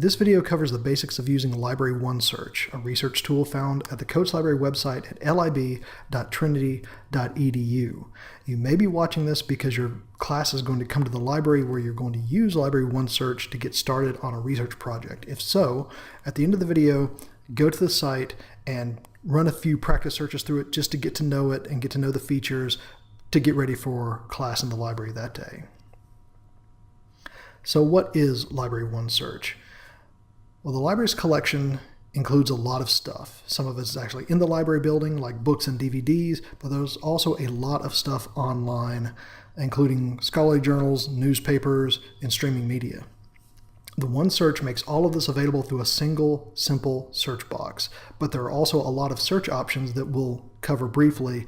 This video covers the basics of using Library OneSearch, a research tool found at the Coates Library website at lib.trinity.edu. You may be watching this because your class is going to come to the library where you're going to use Library OneSearch to get started on a research project. If so, at the end of the video, go to the site and run a few practice searches through it just to get to know it and get to know the features to get ready for class in the library that day. So what is Library OneSearch? Well, the library's collection includes a lot of stuff. Some of it is actually in the library building, like books and DVDs, but there's also a lot of stuff online, including scholarly journals, newspapers, and streaming media. The OneSearch makes all of this available through a single, simple search box, but there are also a lot of search options that we'll cover briefly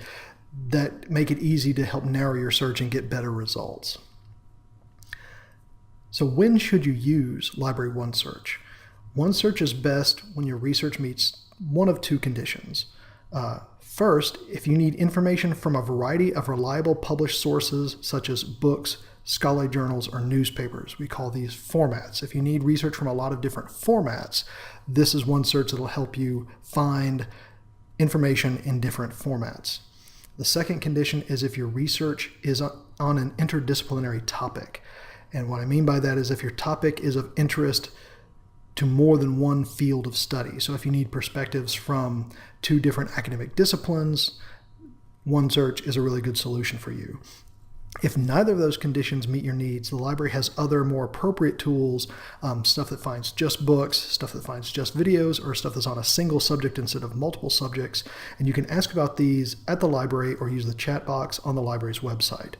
that make it easy to help narrow your search and get better results. So when should you use Library OneSearch? OneSearch is best when your research meets one of two conditions. First, if you need information from a variety of reliable published sources such as books, scholarly journals, or newspapers. We call these formats. If you need research from a lot of different formats, this is OneSearch that will help you find information in different formats. The second condition is if your research is on an interdisciplinary topic. And what I mean by that is if your topic is of interest to more than one field of study. So if you need perspectives from two different academic disciplines, OneSearch is a really good solution for you. If neither of those conditions meet your needs, the library has other more appropriate tools, stuff that finds just books, stuff that finds just videos, or stuff that's on a single subject instead of multiple subjects. And you can ask about these at the library or use the chat box on the library's website.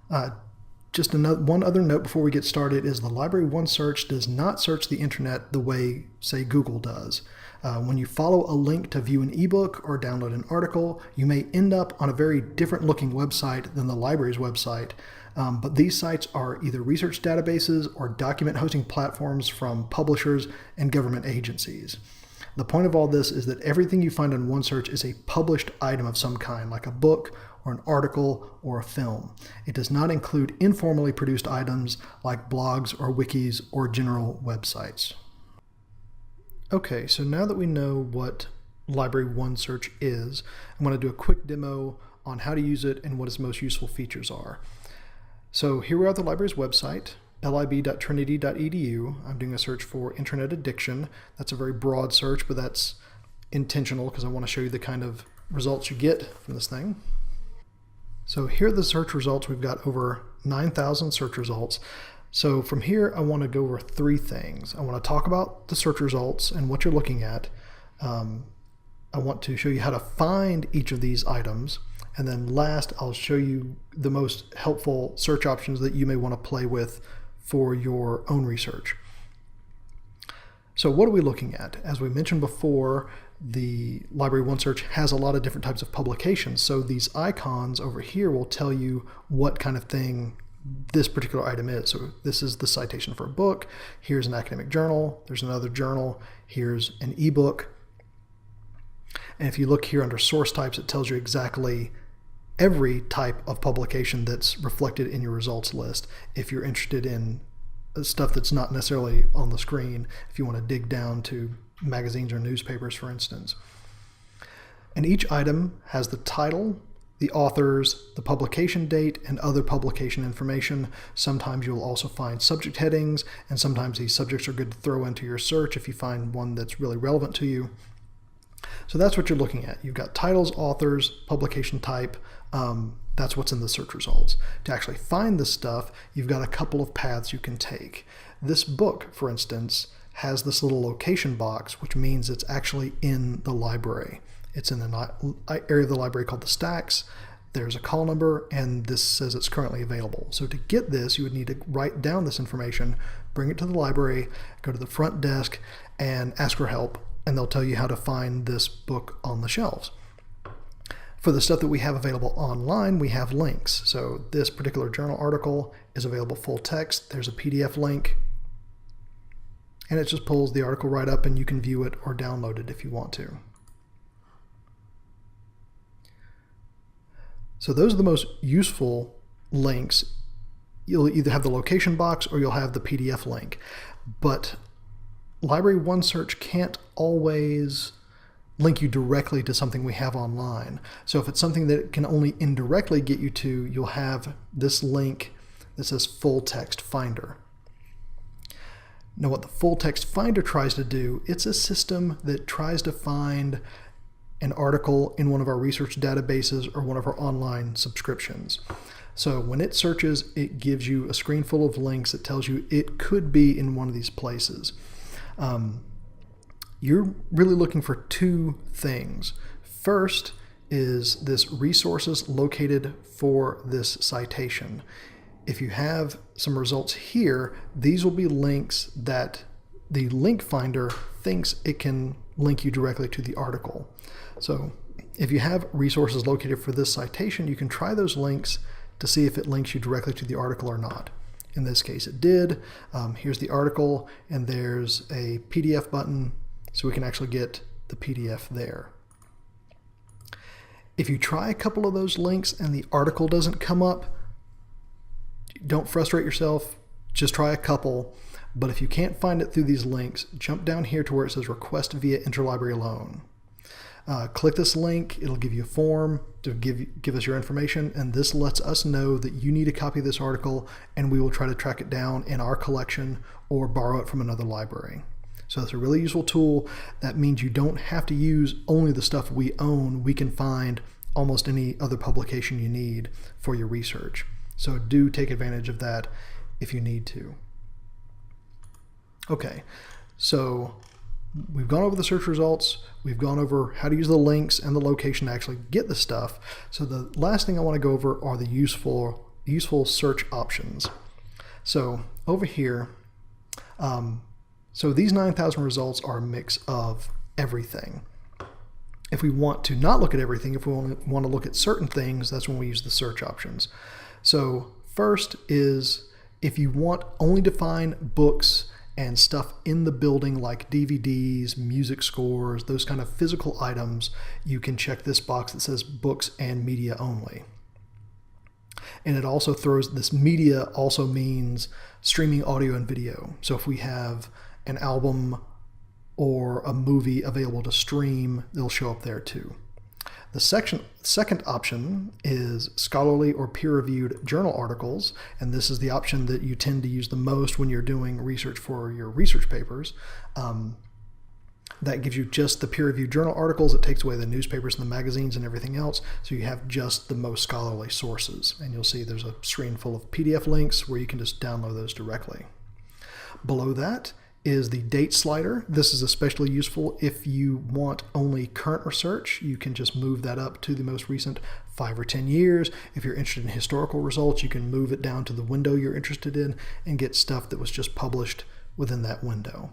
One other note before we get started is the Library OneSearch does not search the internet the way, say, Google does. When you follow a link to view an ebook or download an article, you may end up on a very different looking website than the library's website. But these sites are either research databases or document hosting platforms from publishers and government agencies. The point of all this is that everything you find on OneSearch is a published item of some kind, like a book or an article or a film. It does not include informally produced items like blogs or wikis or general websites. Okay, so now that we know what Library OneSearch is, I'm going to do a quick demo on how to use it and what its most useful features are. So here we are at the library's website, lib.trinity.edu. I'm doing a search for internet addiction. That's a very broad search, but that's intentional because I want to show you the kind of results you get from this thing. So here are the search results. We've got over 9,000 search results. So from here, I want to go over three things. I want to talk about the search results and what you're looking at. I want to show you how to find each of these items. And then last, I'll show you the most helpful search options that you may want to play with for your own research. So what are we looking at? As we mentioned before, the Library OneSearch has a lot of different types of publications. So these icons over here will tell you what kind of thing this particular item is. So this is the citation for a book. Here's an academic journal. There's another journal. Here's an ebook. And if you look here under source types, it tells you exactly every type of publication that's reflected in your results list. If you're interested in stuff that's not necessarily on the screen, if you want to dig down to magazines or newspapers, for instance. And each item has the title, the authors, the publication date, and other publication information. Sometimes you'll also find subject headings, and sometimes these subjects are good to throw into your search if you find one that's really relevant to you. So that's what you're looking at. You've got titles, authors, publication type. That's what's in the search results. To actually find this stuff, you've got a couple of paths you can take. This book, for instance, has this little location box, which means it's actually in the library. It's in an area of the library called the stacks. There's a call number, and this says it's currently available. So to get this, you would need to write down this information, bring it to the library, go to the front desk, and ask for help, and they'll tell you how to find this book on the shelves. For the stuff that we have available online, we have links. So this particular journal article is available full text. There's a PDF link, and it just pulls the article right up, and you can view it or download it if you want to. So those are the most useful links you'll either have the location box or you'll have the PDF link. But Library OneSearch can't always link you directly to something we have online. So if it's something that it can only indirectly get you to, you'll have this link that says Full Text Finder. Now what the Full Text Finder tries to do, it's a system that tries to find an article in one of our research databases or one of our online subscriptions. So when it searches, it gives you a screen full of links that tells you it could be in one of these places. You're really looking for two things. First is this resources located for this citation. If you have some results here, these will be links that the link finder thinks it can link you directly to the article. So if you have resources located for this citation, you can try those links to see if it links you directly to the article or not. In this case, it did. Here's the article, and there's a PDF button, so we can actually get the PDF there. If you try a couple of those links and the article doesn't come up, don't frustrate yourself, just try a couple. But if you can't find it through these links, jump down here to where it says Request via Interlibrary Loan. Click this link, it'll give you a form to give us your information, and this lets us know that you need a copy of this article, and we will try to track it down in our collection or borrow it from another library. So it's a really useful tool. That means you don't have to use only the stuff we own. We can find almost any other publication you need for your research. So do take advantage of that if you need to. Okay, so we've gone over the search results. We've gone over how to use the links and the location to actually get the stuff. So the last thing I want to go over are the useful search options. So over here, so these 9,000 results are a mix of everything. If we want to not look at everything, if we want to look at certain things, that's when we use the search options. So first is if you want only to find books and stuff in the building like DVDs, music scores, those kind of physical items, you can check this box that says books and media only. And it also throws this media also means streaming audio and video. So if we have an album or a movie available to stream, they'll show up there too. The second option is scholarly or peer-reviewed journal articles, and this is the option that you tend to use the most when you're doing research for your research papers. That gives you just the peer-reviewed journal articles. It takes away the newspapers and the magazines and everything else, so you have just the most scholarly sources. And you'll see there's a screen full of PDF links where you can just download those directly. Below that is the date slider. This is especially useful if you want only current research. You can just move that up to the most recent 5 or 10 years. If you're interested in historical results, you can move it down to the window you're interested in and get stuff that was just published within that window.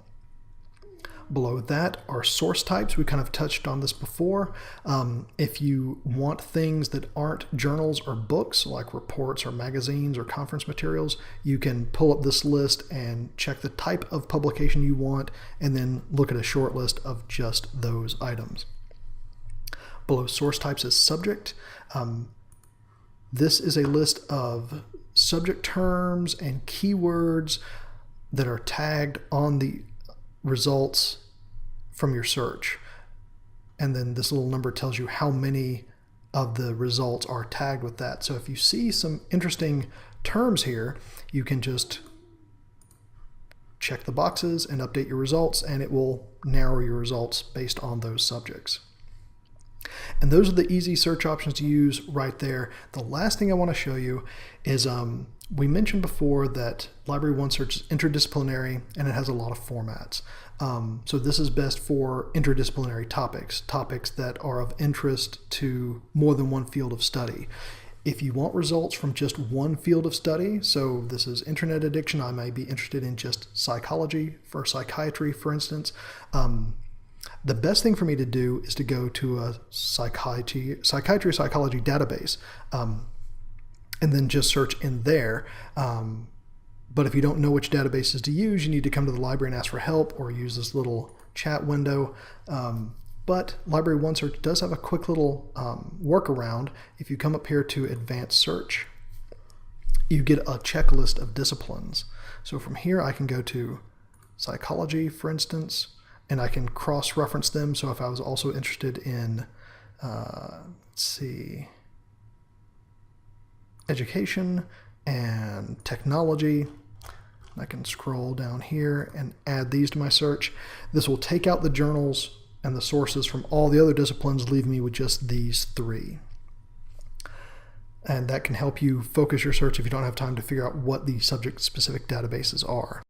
Below that are source types. We kind of touched on this before. If you want things that aren't journals or books, like reports or magazines or conference materials, you can pull up this list and check the type of publication you want, and then look at a short list of just those items. Below source types is subject. This is a list of subject terms and keywords that are tagged on the results from your search. And then this little number tells you how many of the results are tagged with that. So if you see some interesting terms here, you can just check the boxes and update your results, and it will narrow your results based on those subjects. And those are the easy search options to use right there. The last thing I want to show you is we mentioned before that Library OneSearch is interdisciplinary and it has a lot of formats. So this is best for interdisciplinary topics that are of interest to more than one field of study. If you want results from just one field of study, so this is internet addiction, I may be interested in just psychology for psychiatry, for instance. The best thing for me to do is to go to a psychiatry psychology database and then just search in there. But if you don't know which databases to use, you need to come to the library and ask for help or use this little chat window. But Library OneSearch does have a quick little workaround. If you come up here to Advanced Search, you get a checklist of disciplines. So from here I can go to psychology, for instance, and I can cross-reference them. So if I was also interested in, let's see, education and technology, I can scroll down here and add these to my search. This will take out the journals and the sources from all the other disciplines, leaving me with just these 3. And that can help you focus your search if you don't have time to figure out what the subject-specific databases are.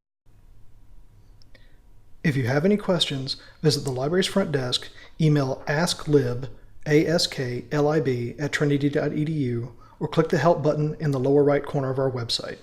If you have any questions, visit the library's front desk, email asklib, ASKLIB, @trinity.edu, or click the help button in the lower right corner of our website.